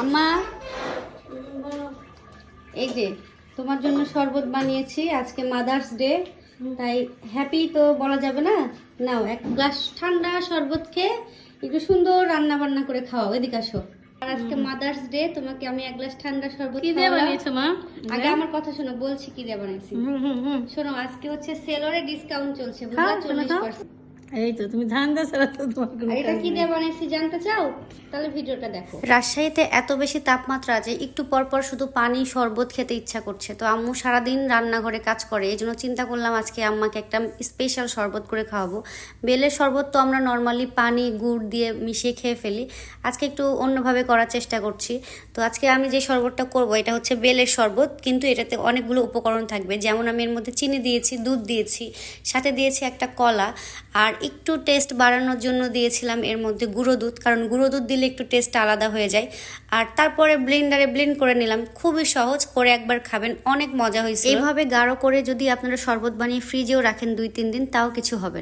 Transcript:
আম্মা এই যে তোমার জন্য শরবত বানিয়েছি, আজকে মাদার্স ডে, তাই হ্যাপি তো বলা যাবে না। নাও এক গ্লাস ঠান্ডা শরবত খেয়ে একটু সুন্দর রান্না বান্না করে খাওয়াও। এদিকে আসো। আর আজকে মাদার্স ডে, তোমাকে আমি এক গ্লাস ঠান্ডা শরবত কি দিয়ে বানিয়েছো মা? আগে আমার কথা শোনো, বলছি কি দিয়ে বানাইছি। শোনো, আজকে হচ্ছে সেলরে ডিসকাউন্ট চলছে, বুঝলা? 40%। এই তো তুমি ধান্দা ছাড়া তো তোমার কোনো আর এটা কাজ কি নেই। দিয়ে বানাইছি জানতে চাও? তাহলে ভিডিওটা দেখো। রাজশাহীতে এত বেশি তাপমাত্রা যে একটু পরপর শুধু পানি শরবত খেতে ইচ্ছা করছে। তো আম্মু সারাদিন রান্নাঘরে কাজ করে, এই জন্য চিন্তা করলাম আজকে আম্মাকে একটা স্পেশাল শরবত করে খাওয়াবো। বেলের শরবত তো আমরা নর্মালি পানি গুড় দিয়ে মিশিয়ে খেয়ে ফেলি, আজকে একটু অন্যভাবে করার চেষ্টা করছি। তো আজকে আমি যে শরবতটা করব এটা হচ্ছে বেলের শরবত, কিন্তু এটাতে অনেকগুলো উপকরণ থাকবে। যেমন আমি এর মধ্যে চিনি দিয়েছি, দুধ দিয়েছি, সাথে দিয়েছি একটা কলা, আর একটু টেস্ট বাড়ানোর জন্য দিয়েছিলাম এর মধ্যে গুঁড়ো দুধ, কারণ গুঁড়ো দুধ দিলে একটু টেস্ট আলাদা হয়ে যায়। আর তারপরে ব্লেন্ডারে ব্লেন্ড করে নিলাম। খুবই সহজ, করে একবার খাবেন, অনেক মজা হয়েছে। এইভাবে গাঢ় করে যদি আপনারা শরবত বানিয়ে ফ্রিজেও রাখেন 2-3 দিন, তাও কিছু হবে না।